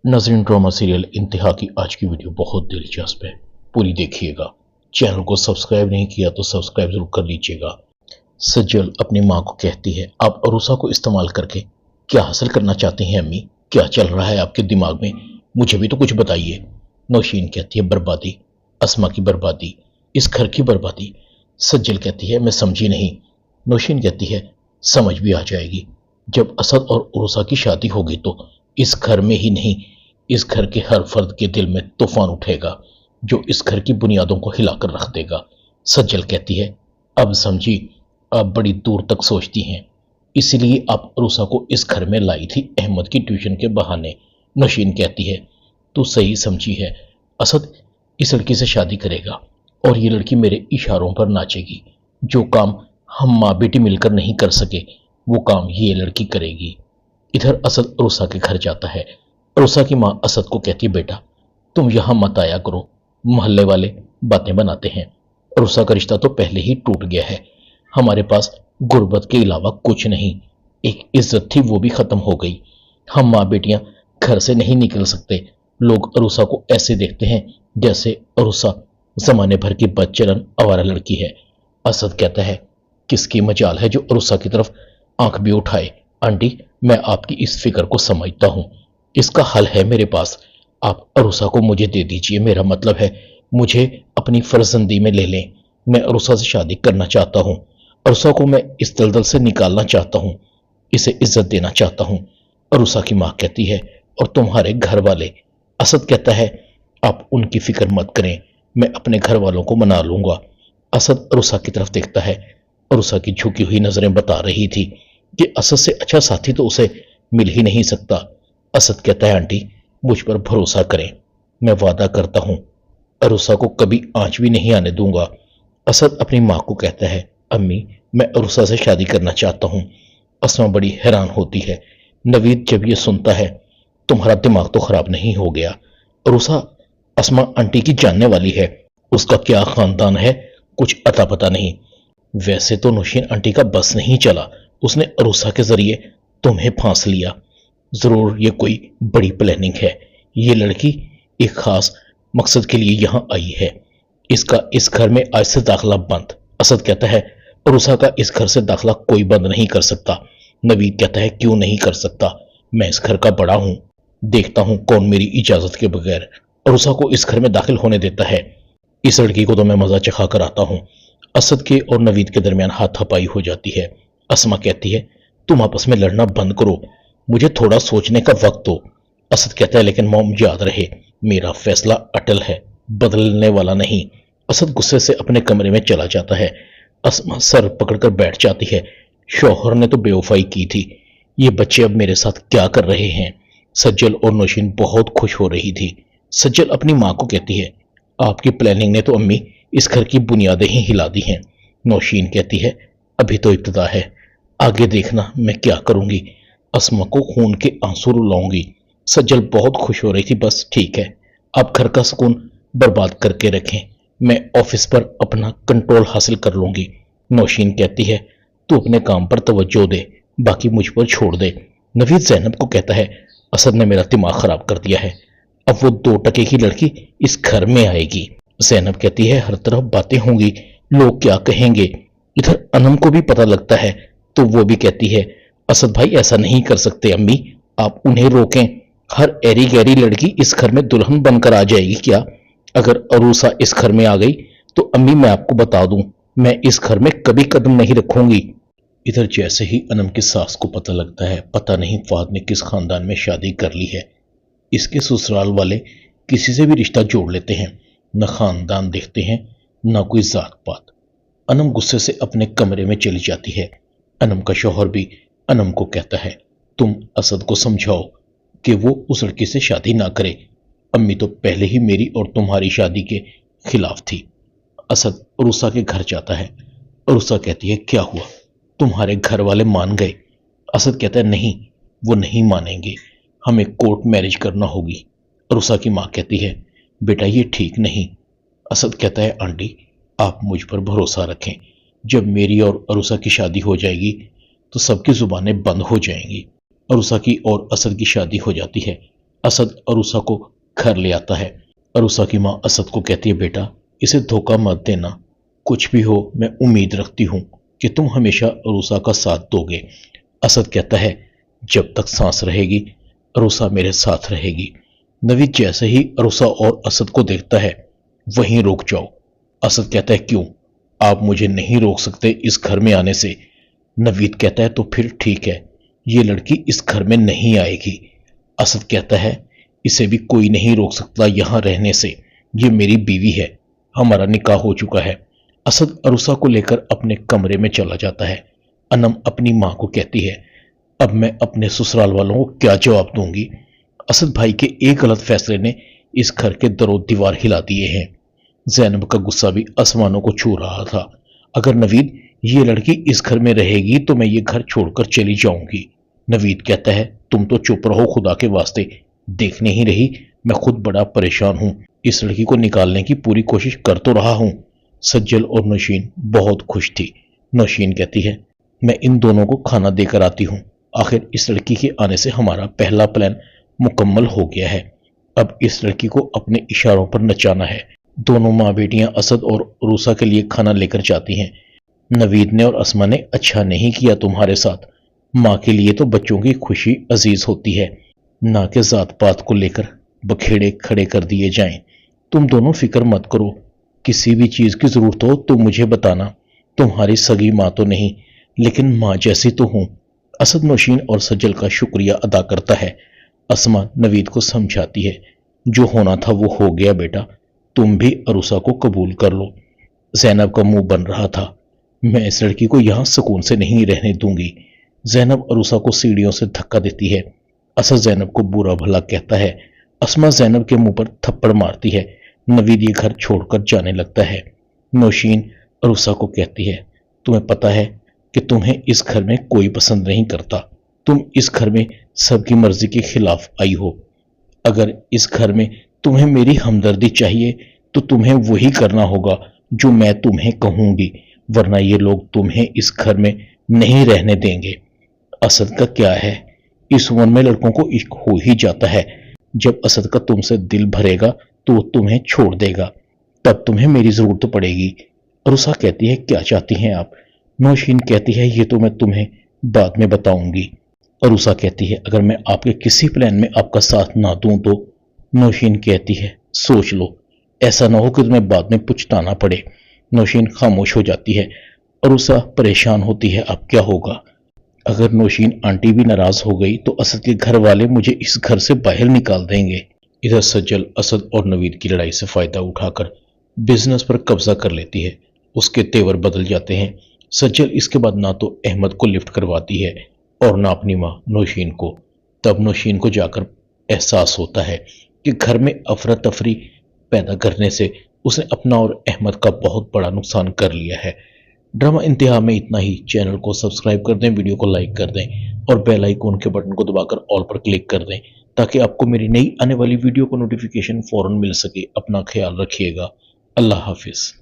नाज़रीन, drama serial इंतहा की आज की वीडियो बहुत दिलचस्प है, पूरी देखिएगा। चैनल को सब्सक्राइब नहीं किया तो सब्सक्राइब जरूर कर लीजिएगा। सज्जल अपनी माँ को कहती है, आप अरूसा को इस्तेमाल करके क्या हासिल करना चाहती हैं अम्मी? क्या चल रहा है आपके दिमाग में? मुझे भी तो कुछ बताइए। नौशीन कहती है, बर्बादी, अस्मा की बर्बादी, इस घर की बर्बादी। सज्जल कहती है, मैं समझी नहीं। नौशीन कहती है, समझ भी आ जाएगी। जब असद और अरूसा की शादी होगी तो इस घर में ही नहीं, इस घर के हर फर्द के दिल में तूफान उठेगा जो इस घर की बुनियादों को हिलाकर रख देगा। सज्जल कहती है, अब समझी, आप बड़ी दूर तक सोचती हैं, इसीलिए आप अरूसा को इस घर में लाई थी अहमद की ट्यूशन के बहाने। नौशीन कहती है, तू सही समझी है, असद इस लड़की से शादी करेगा और ये लड़की मेरे इशारों पर नाचेगी। जो काम हम माँ बेटी मिलकर नहीं कर सके वो काम ये लड़की करेगी। इधर असद अरूसा के घर जाता है। अरूसा की माँ असद को कहती है, बेटा तुम यहां मत आया करो, मोहल्ले वाले बातें बनाते हैं। अरूसा का रिश्ता तो पहले ही टूट गया है, हमारे पास गुर्बत के अलावा कुछ नहीं, एक इज्जत थी वो भी खत्म हो गई। हम माँ बेटियां घर से नहीं निकल सकते। लोग अरूसा को ऐसे देखते हैं जैसे अरूसा जमाने भर की बदचलन आवारा लड़की है। असद कहता है, किसकी मजाल है जो अरूसा की तरफ आंख भी उठाए। आंटी, मैं आपकी इस फिक्र को समझता हूं, इसका हल है मेरे पास। आप अरूसा को मुझे दे दीजिए, मेरा मतलब है मुझे अपनी फर्जंदी में ले लें। मैं अरूसा से शादी करना चाहता हूं, अरूसा को मैं इस दलदल से निकालना चाहता हूं, इसे इज्जत देना चाहता हूं। अरूसा की मां कहती है, और तुम्हारे घर वाले? असद कहता है, आप उनकी फिक्र मत करें, मैं अपने घर वालों को मना लूंगा। असद अरूसा की तरफ देखता है। अरूसा की झुकी हुई नजरें बता रही थी कि असद से अच्छा साथी तो उसे मिल ही नहीं सकता। असद कहता है, आंटी मुझ पर भरोसा करें, मैं वादा करता हूं अरूसा को कभी आंच भी नहीं आने दूंगा। असद अपनी मां को कहता है, अम्मी मैं अरूसा से शादी करना चाहता हूं। अस्मा बड़ी हैरान होती है। नवीद जब ये सुनता है, तुम्हारा दिमाग तो खराब नहीं हो गया? अरूसा अस्मा आंटी की जानने वाली है, उसका क्या खानदान है कुछ अता पता नहीं। वैसे तो नौशीन आंटी का बस नहीं चला, उसने अरूसा के जरिए तुम्हें फांस लिया। जरूर ये कोई बड़ी प्लानिंग है। ये लड़की एक खास मकसद के लिए यहां आई है, इसका इस घर में आज से दाखिला बंद। असद कहता है, अरूसा का इस घर से दाखिला कोई बंद नहीं कर सकता। नवीद कहता है, क्यों नहीं कर सकता? मैं इस घर का बड़ा हूं, देखता हूं कौन मेरी इजाजत के बगैर अरूसा को इस घर में दाखिल होने देता है। इस लड़की को तो मैं मजा चखा कर आता हूं। असद के और नवीद के दरमियान हाथापाई हो जाती है। अस्मा कहती है, तुम आपस में लड़ना बंद करो, मुझे थोड़ा सोचने का वक्त दो। असद कहता है, लेकिन मॉम याद रहे मेरा फैसला अटल है, बदलने वाला नहीं। असद गुस्से से अपने कमरे में चला जाता है। अस्मा सर पकड़कर बैठ जाती है। शौहर ने तो बेवफाई की थी, ये बच्चे अब मेरे साथ क्या कर रहे हैं? सज्जल और नौशीन बहुत खुश हो रही थी। सज्जल अपनी मां को कहती है, आपकी प्लानिंग ने तो अम्मी इस घर की बुनियादें ही हिला दी हैं। नौशीन कहती है, अभी तो इब्तिदा है, आगे देखना मैं क्या करूंगी। अस्मा को खून के आंसू रुलाऊंगी। सज्जल बहुत खुश हो रही थी। बस ठीक है, आप घर का सुकून बर्बाद करके रखें, मैं ऑफिस पर अपना कंट्रोल हासिल कर लूंगी। नौशीन कहती है, तू अपने काम पर तवज्जो दे, बाकी मुझ पर छोड़ दे। नवीद ज़ैनब को कहता है, असद ने मेरा दिमाग खराब कर दिया है, अब वो 2 टके की लड़की इस घर में आएगी। ज़ैनब कहती है, हर तरफ बातें होंगी, लोग क्या कहेंगे। इधर अनम को भी पता लगता है तो वो भी कहती है, असद भाई ऐसा नहीं कर सकते अम्मी, आप उन्हें रोकें, हर एरी गैरी लड़की इस घर में दुल्हन बनकर आ जाएगी क्या? अगर अरूसा इस घर में आ गई तो अम्मी मैं आपको बता दूं, मैं इस घर में कभी कदम नहीं रखूंगी। इधर जैसे ही अनम की सास को पता लगता है, पता नहीं फाद ने किस खानदान में शादी कर ली है, इसके ससुराल वाले किसी से भी रिश्ता जोड़ लेते हैं, न खानदान देखते हैं न कोई जात पात। अनम गुस्से से अपने कमरे में चली जाती है। अनम का शौहर भी अनम को कहता है, तुम असद को समझाओ कि वो उस लड़की से शादी ना करे, अम्मी तो पहले ही मेरी और तुम्हारी शादी के खिलाफ थी। असद अरूसा के घर जाता है। अरूसा कहती है, क्या हुआ, तुम्हारे घर वाले मान गए? असद कहता है, नहीं वो नहीं मानेंगे, हमें कोर्ट मैरिज करना होगी। अरूसा की मां कहती है, बेटा ये ठीक नहीं। असद कहता है, आंटी आप मुझ पर भरोसा रखें, जब मेरी और अरूसा की शादी हो जाएगी तो सबकी जुबानें बंद हो जाएंगी। अरूसा की और असद की शादी हो जाती है। असद अरूसा को घर ले आता है। अरूसा की माँ असद को कहती है, बेटा इसे धोखा मत देना, कुछ भी हो मैं उम्मीद रखती हूँ कि तुम हमेशा अरूसा का साथ दोगे। असद कहता है, जब तक सांस रहेगी अरूसा मेरे साथ रहेगी। नवीद जैसे ही अरूसा और असद को देखता है, वहीं रुक जाओ। असद कहता है, क्यों, आप मुझे नहीं रोक सकते इस घर में आने से। नवीद कहता है, तो फिर ठीक है, ये लड़की इस घर में नहीं आएगी। असद कहता है, इसे भी कोई नहीं रोक सकता यहाँ रहने से, ये मेरी बीवी है, हमारा निकाह हो चुका है। असद अरूसा को लेकर अपने कमरे में चला जाता है। अनम अपनी माँ को कहती है, अब मैं अपने ससुराल वालों को क्या जवाब दूंगी। असद भाई के एक गलत फैसले ने इस घर के दरो दीवार हिला दिए हैं। जैनब का गुस्सा भी आसमानों को छू रहा था। अगर नवीद ये लड़की इस घर में रहेगी तो मैं ये घर छोड़कर चली जाऊंगी। नवीद कहता है, तुम तो चुप रहो खुदा के वास्ते, देख नहीं रही मैं खुद बड़ा परेशान हूं, इस लड़की को निकालने की पूरी कोशिश कर तो रहा हूं। सज्जल और नौशीन बहुत खुश थी। नौशीन कहती है, मैं इन दोनों को खाना देकर आती हूँ, आखिर इस लड़की के आने से हमारा पहला प्लान मुकम्मल हो गया है। अब इस लड़की को अपने इशारों पर नचाना है। दोनों माँ बेटियां असद और अरूसा के लिए खाना लेकर जाती हैं। नवीद ने और अस्मा ने अच्छा नहीं किया तुम्हारे साथ, माँ के लिए तो बच्चों की खुशी अजीज होती है, ना कि जात पात को लेकर बखेड़े खड़े कर दिए जाएं। तुम दोनों फिक्र मत करो, किसी भी चीज की जरूरत हो तो मुझे बताना, तुम्हारी सगी माँ तो नहीं लेकिन माँ जैसी तो हूं। असद नौशीन और सज्जल का शुक्रिया अदा करता है। अस्मा नवीद को समझाती है, जो होना था वो हो गया बेटा, तुम भी अरूसा को कबूल कर लो। जैनब का मुंह बन रहा था, मैं इस लड़की को यहां सुकून से नहीं रहने दूंगी। जैनब अरूसा को सीढ़ियों से धक्का देती है। असद जैनब को बुरा भला कहता है। अस्मा जैनब के मुंह पर थप्पड़ मारती है। नवीद ये घर छोड़कर जाने लगता है। नौशीन अरूसा को कहती है, तुम्हें पता है कि तुम्हें इस घर में कोई पसंद नहीं करता, तुम इस घर में सबकी मर्जी के खिलाफ आई हो। अगर इस घर में तुम्हें मेरी हमदर्दी चाहिए तो तुम्हें वही करना होगा जो मैं तुम्हें कहूंगी, वरना ये लोग तुम्हें इस घर में नहीं रहने देंगे। असद का क्या है, इस उम्र में लड़कों को इश्क हो ही जाता है, जब असद का तुमसे दिल भरेगा तो वो तुम्हें छोड़ देगा, तब तुम्हें मेरी जरूरत पड़ेगी। अरूसा कहती है, क्या चाहती हैं आप। नौशीन कहती है, ये तो मैं तुम्हें बाद में बताऊंगी। अरूसा कहती है, अगर मैं आपके किसी प्लान में आपका साथ ना दूं तो। नौशीन कहती है, सोच लो, ऐसा ना हो कि तुम्हें बाद में पछताना पड़े। नौशीन खामोश हो जाती है। अरूसा परेशान होती है, अब क्या होगा। अगर नौशीन आंटी भी नाराज हो गई तो असद के घर वाले मुझे इस घर से बाहर निकाल देंगे। इधर सज्जल असद और नवीद की लड़ाई से फायदा उठाकर बिजनेस पर कब्जा कर लेती है। उसके तेवर बदल जाते हैं। सज्जल इसके बाद ना तो अहमद को लिफ्ट करवाती है और ना अपनी माँ नौशीन को। तब नौशीन को जाकर एहसास होता है कि घर में अफरा तफरी पैदा करने से उसने अपना और अहमद का बहुत बड़ा नुकसान कर लिया है। ड्रामा इंतहा में इतना ही। चैनल को सब्सक्राइब कर दें, वीडियो को लाइक कर दें और बेल आइकन के बटन को दबाकर ऑल पर क्लिक कर दें ताकि आपको मेरी नई आने वाली वीडियो को नोटिफिकेशन फौरन मिल सके। अपना ख्याल रखिएगा। अल्लाह हाफिज।